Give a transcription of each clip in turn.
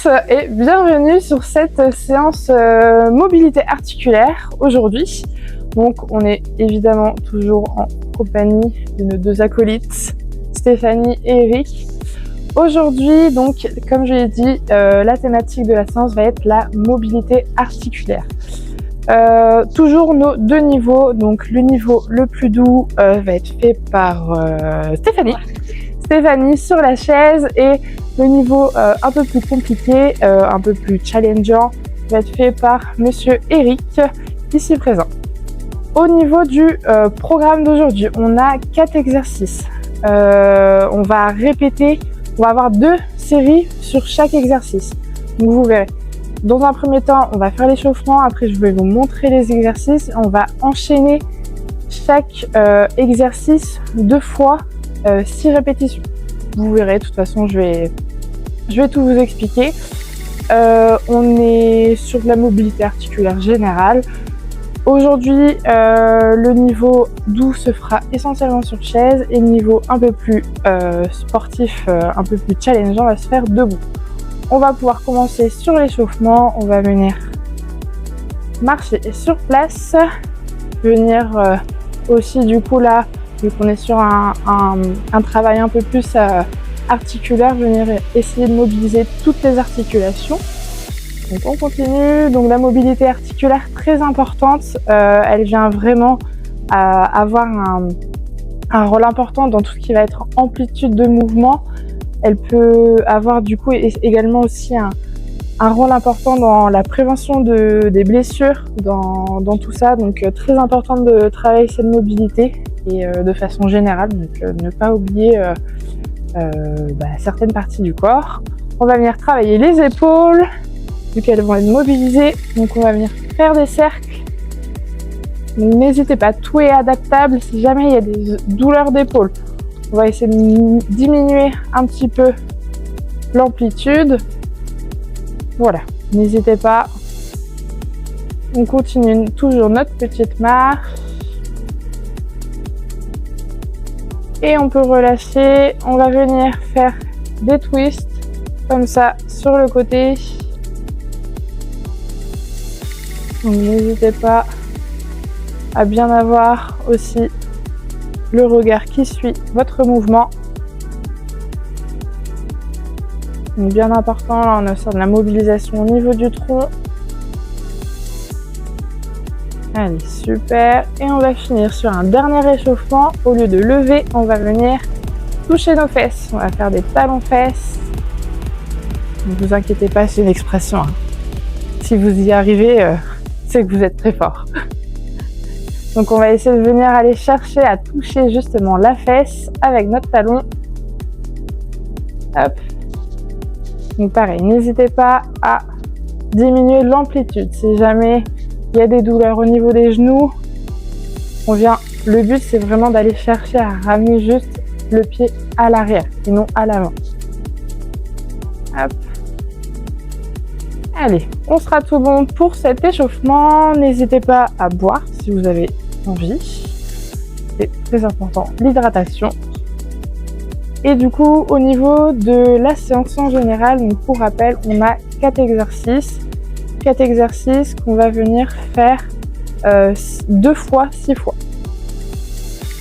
tous et bienvenue sur cette séance mobilité articulaire aujourd'hui. Donc on est évidemment toujours en compagnie de nos deux acolytes, Stéphanie et Eric. Aujourd'hui, donc, comme je l'ai dit, la thématique de la séance va être la mobilité articulaire. Toujours nos deux niveaux, donc le niveau le plus doux va être fait par Stéphanie sur la chaise et le niveau un peu plus compliqué, un peu plus challengeant va être fait par Monsieur Eric, ici présent. Au niveau du programme d'aujourd'hui, on a 4 exercices. On va répéter, on va avoir 2 séries sur chaque exercice. Donc vous verrez. Dans un premier temps, on va faire l'échauffement, après je vais vous montrer les exercices. On va enchaîner chaque exercice 2 fois 6 répétitions. Vous verrez, de toute façon, je vais tout vous expliquer. On est sur de la mobilité articulaire générale. Aujourd'hui, le niveau doux se fera essentiellement sur chaise et le niveau un peu plus sportif, un peu plus challengeant va se faire debout. On va pouvoir commencer sur l'échauffement. On va venir marcher sur place, venir aussi du coup là, vu qu'on est sur un travail un peu plus articulaire, venir essayer de mobiliser toutes les articulations. Donc on continue. Donc la mobilité articulaire très importante, elle vient vraiment avoir un rôle important dans tout ce qui va être amplitude de mouvement. Elle peut avoir du coup également aussi un rôle important dans la prévention des blessures, dans tout ça. Donc très important de travailler cette mobilité et de façon générale, donc ne pas oublier certaines parties du corps. On va venir travailler les épaules, vu qu'elles vont être mobilisées. Donc on va venir faire des cercles. Donc n'hésitez pas, tout est adaptable si jamais il y a des douleurs d'épaule. On va essayer de diminuer un petit peu l'amplitude. Voilà, n'hésitez pas. On continue toujours notre petite marche. Et on peut relâcher. On va venir faire des twists comme ça sur le côté. Donc n'hésitez pas à bien avoir aussi le regard qui suit votre mouvement. Donc bien important, là on est sur de la mobilisation au niveau du tronc. Allez, super. Et on va finir sur un dernier échauffement. Au lieu de lever, on va venir toucher nos fesses. On va faire des talons-fesses. Ne vous inquiétez pas, c'est une expression. Si vous y arrivez, c'est que vous êtes très fort. Donc on va essayer de venir aller chercher à toucher justement la fesse avec notre talon. Hop. Donc pareil, n'hésitez pas à diminuer l'amplitude. Si jamais il y a des douleurs au niveau des genoux, le but c'est vraiment d'aller chercher à ramener juste le pied à l'arrière et non à l'avant. Hop. Allez, on sera tout bon pour cet échauffement. N'hésitez pas à boire si vous avez envie. C'est très important, l'hydratation. Et du coup, au niveau de la séance en général, donc pour rappel, on a 4 exercices. 4 exercices qu'on va venir faire 2 fois, 6 fois.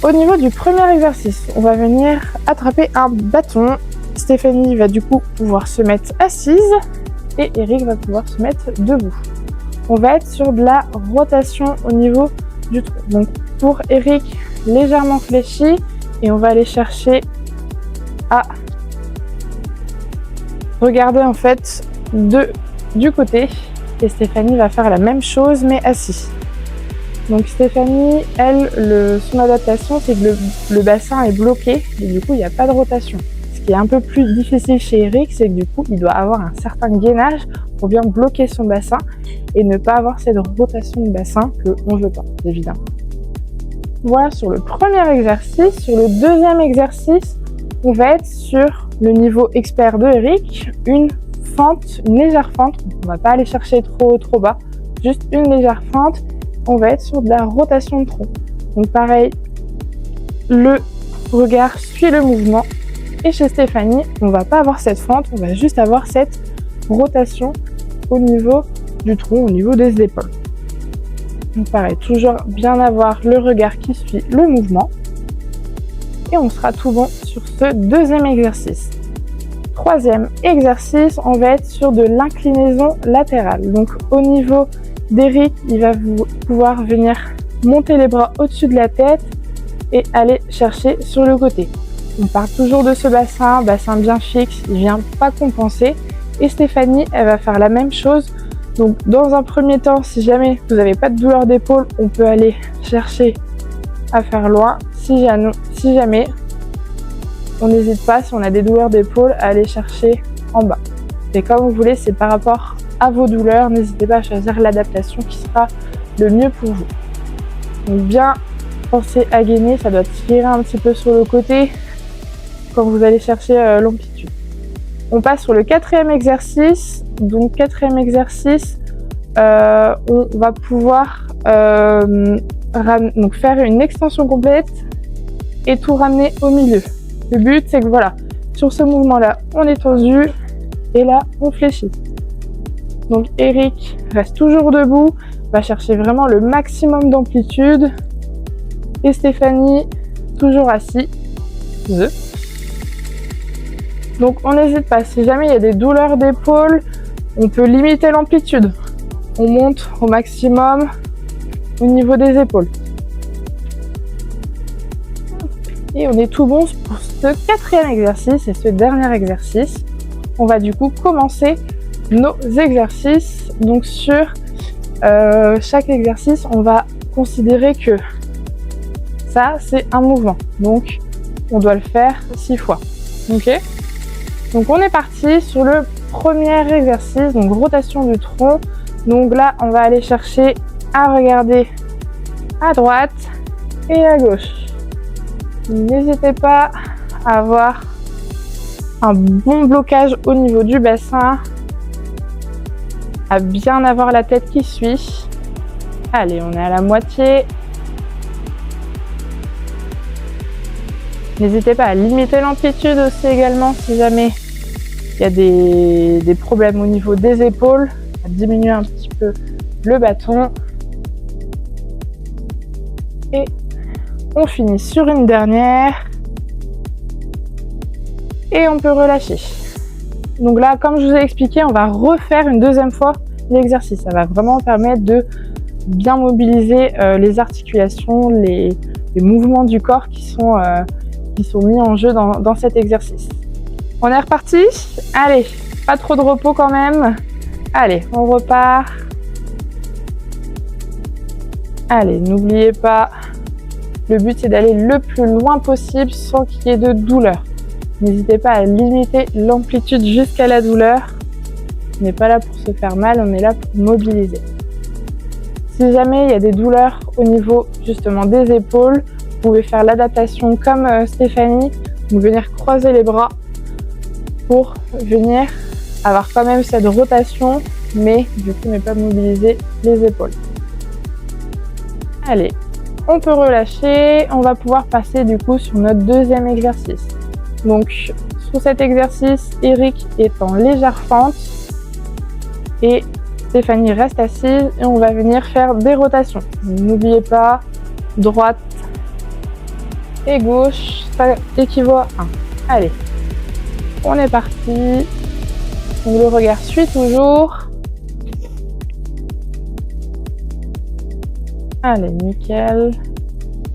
Au niveau du premier exercice, on va venir attraper un bâton. Stéphanie va du coup pouvoir se mettre assise. Et Eric va pouvoir se mettre debout. On va être sur de la rotation au niveau du tronc. Donc pour Eric, légèrement fléchi et on va aller chercher à regarder en fait du côté. Et Stéphanie va faire la même chose mais assise. Donc Stéphanie, elle, son adaptation c'est que le bassin est bloqué et du coup il n'y a pas de rotation. Ce qui est un peu plus difficile chez Eric, c'est que du coup, il doit avoir un certain gainage pour bien bloquer son bassin et ne pas avoir cette rotation de bassin qu'on ne veut pas, évidemment. Voilà sur le premier exercice. Sur le deuxième exercice, on va être sur le niveau expert de Eric, une légère fente. On ne va pas aller chercher trop bas, juste une légère fente. On va être sur de la rotation de tronc. Donc pareil, le regard suit le mouvement. Et chez Stéphanie, on va pas avoir cette fente, on va juste avoir cette rotation au niveau du tronc, au niveau des épaules. Donc pareil, toujours bien avoir le regard qui suit le mouvement. Et on sera tout bon sur ce deuxième exercice. Troisième exercice, on va être sur de l'inclinaison latérale. Donc au niveau d'Eric, il va pouvoir venir monter les bras au-dessus de la tête et aller chercher sur le côté. On part toujours de ce bassin bien fixe, il ne vient pas compenser. Et Stéphanie, elle va faire la même chose. Donc dans un premier temps, si jamais vous n'avez pas de douleur d'épaule, on peut aller chercher à faire loin. Si jamais, on n'hésite pas, si on a des douleurs d'épaule, à aller chercher en bas. Et comme vous voulez, c'est par rapport à vos douleurs, n'hésitez pas à choisir l'adaptation qui sera le mieux pour vous. Donc bien penser à gainer, ça doit tirer un petit peu sur le côté quand vous allez chercher l'amplitude. On passe sur le quatrième exercice. Donc quatrième exercice, on va pouvoir donc faire une extension complète et tout ramener au milieu. Le but, c'est que voilà, sur ce mouvement-là, on est tendu et là, on fléchit. Donc Eric reste toujours debout, va chercher vraiment le maximum d'amplitude. Et Stéphanie, toujours assise. Donc on n'hésite pas, si jamais il y a des douleurs d'épaule, on peut limiter l'amplitude. On monte au maximum au niveau des épaules. Et on est tout bon pour ce quatrième exercice et ce dernier exercice. On va du coup commencer nos exercices. Donc sur chaque exercice, on va considérer que ça, c'est un mouvement. Donc on doit le faire 6 fois. Ok ? Donc on est parti sur le premier exercice, donc rotation du tronc. Donc là, on va aller chercher à regarder à droite et à gauche. N'hésitez pas à avoir un bon blocage au niveau du bassin, à bien avoir la tête qui suit. Allez, on est à la moitié. N'hésitez pas à limiter l'amplitude aussi également si jamais il y a des problèmes au niveau des épaules, à diminuer un petit peu le bâton. Et on finit sur une dernière. Et on peut relâcher. Donc là, comme je vous ai expliqué, on va refaire une deuxième fois l'exercice. Ça va vraiment permettre de bien mobiliser les articulations, les mouvements du corps qui sont mis en jeu dans cet exercice. On est reparti. Allez, pas trop de repos quand même. Allez, on repart. Allez, n'oubliez pas, le but c'est d'aller le plus loin possible sans qu'il y ait de douleur. N'hésitez pas à limiter l'amplitude jusqu'à la douleur. On n'est pas là pour se faire mal, on est là pour mobiliser. Si jamais il y a des douleurs au niveau justement des épaules, vous pouvez faire l'adaptation comme Stéphanie, donc venir croiser les bras pour venir avoir quand même cette rotation, mais du coup ne pas mobiliser les épaules. Allez, on peut relâcher, on va pouvoir passer du coup sur notre deuxième exercice. Donc sur cet exercice, Eric est en légère fente et Stéphanie reste assise et on va venir faire des rotations. N'oubliez pas, droite et gauche, ça équivaut à 1. Allez, on est parti. Donc le regard suit toujours. Allez, nickel.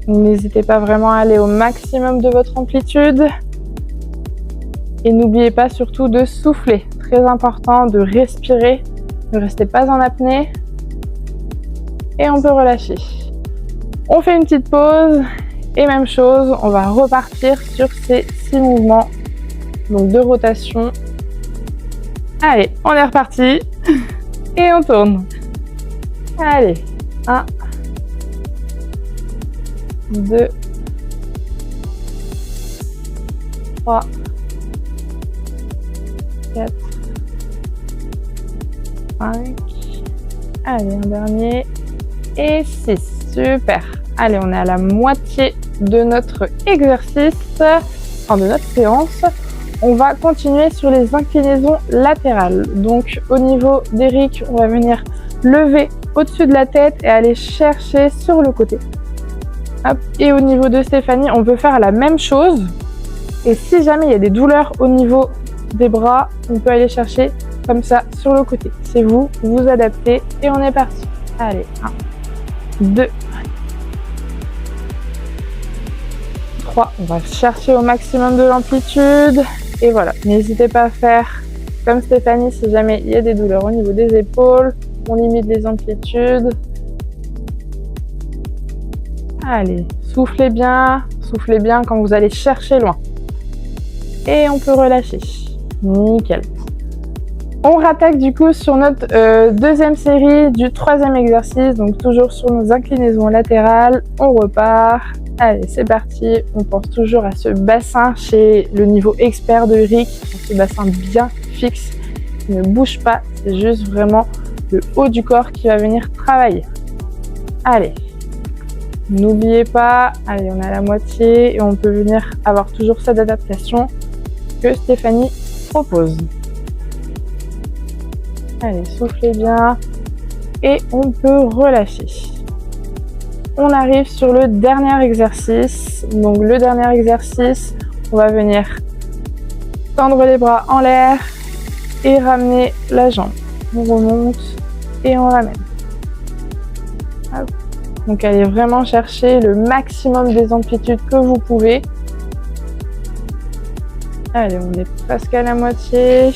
N'hésitez pas vraiment à aller au maximum de votre amplitude. Et n'oubliez pas surtout de souffler. Très important de respirer. Ne restez pas en apnée. Et on peut relâcher. On fait une petite pause. Et même chose, on va repartir sur ces 6 mouvements. Donc de rotation. Allez, on est reparti. Et on tourne. Allez, 1, 2, 3, 4, 5, allez, un dernier, et 6, super. Allez, on est à la moitié de notre exercice, enfin de notre séance. On va continuer sur les inclinaisons latérales. Donc au niveau d'Eric, on va venir lever au-dessus de la tête et aller chercher sur le côté. Hop. Et au niveau de Stéphanie, on peut faire la même chose. Et si jamais il y a des douleurs au niveau des bras, on peut aller chercher comme ça sur le côté. C'est vous, vous adaptez et on est parti. Allez, 1, 2, 3. On va chercher au maximum de l'amplitude. Et voilà, n'hésitez pas à faire comme Stéphanie si jamais il y a des douleurs au niveau des épaules. On limite les amplitudes. Allez, soufflez bien quand vous allez chercher loin. Et on peut relâcher. Nickel. On rattaque du coup sur notre deuxième série du troisième exercice. Donc toujours sur nos inclinaisons latérales. On repart. Allez, c'est parti. On pense toujours à ce bassin chez le niveau expert de Eric. Ce bassin bien fixe, qui ne bouge pas. C'est juste vraiment le haut du corps qui va venir travailler. Allez. N'oubliez pas, allez, on est à la moitié et on peut venir avoir toujours cette adaptation que Stéphanie propose. Allez, soufflez bien et on peut relâcher. On arrive sur le dernier exercice. Donc le dernier exercice, on va venir tendre les bras en l'air et ramener la jambe. On remonte et on ramène. Hop. Donc allez vraiment chercher le maximum des amplitudes que vous pouvez. Allez, on est presque à la moitié.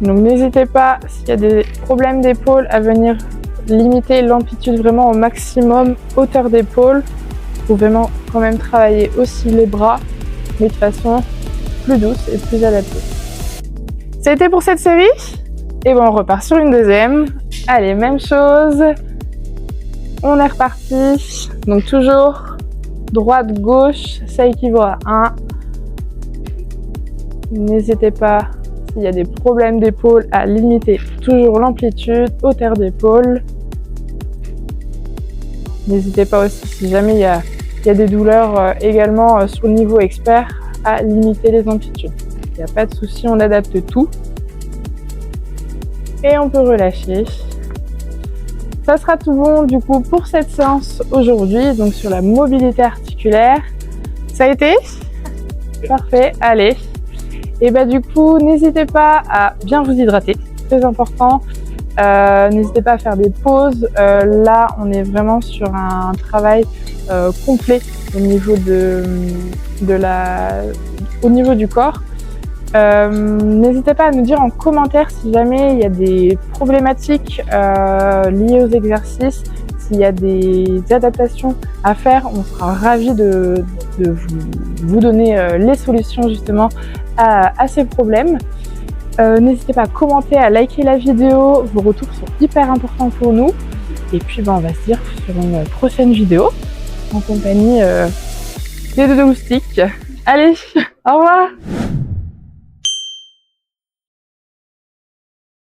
Donc n'hésitez pas, s'il y a des problèmes d'épaule, à venir limiter l'amplitude vraiment au maximum, hauteur d'épaule. Vous pouvez vraiment quand même travailler aussi les bras, mais de façon plus douce et plus adaptée. C'était pour cette série. Et bon, on repart sur une deuxième. Allez, même chose. On est reparti. Donc toujours droite-gauche, ça équivaut à 1. N'hésitez pas, s'il y a des problèmes d'épaule, à limiter toujours l'amplitude, hauteur d'épaule. N'hésitez pas aussi, si jamais il y a des douleurs également sur le niveau expert, à limiter les amplitudes. Il n'y a pas de souci, on adapte tout. Et on peut relâcher. Ça sera tout bon du coup pour cette séance aujourd'hui, donc sur la mobilité articulaire. Ça a été? Parfait, allez. Et bah du coup, n'hésitez pas à bien vous hydrater, très important. N'hésitez pas à faire des pauses. Là, on est vraiment sur un travail complet au niveau au niveau du corps. N'hésitez pas à nous dire en commentaire si jamais il y a des problématiques liées aux exercices, s'il y a des adaptations à faire. On sera ravis de vous donner les solutions justement à ces problèmes. N'hésitez pas à commenter, à liker la vidéo. Vos retours sont hyper importants pour nous. Et puis on va se dire sur une prochaine vidéo en compagnie des deux moustiques. Allez, au revoir!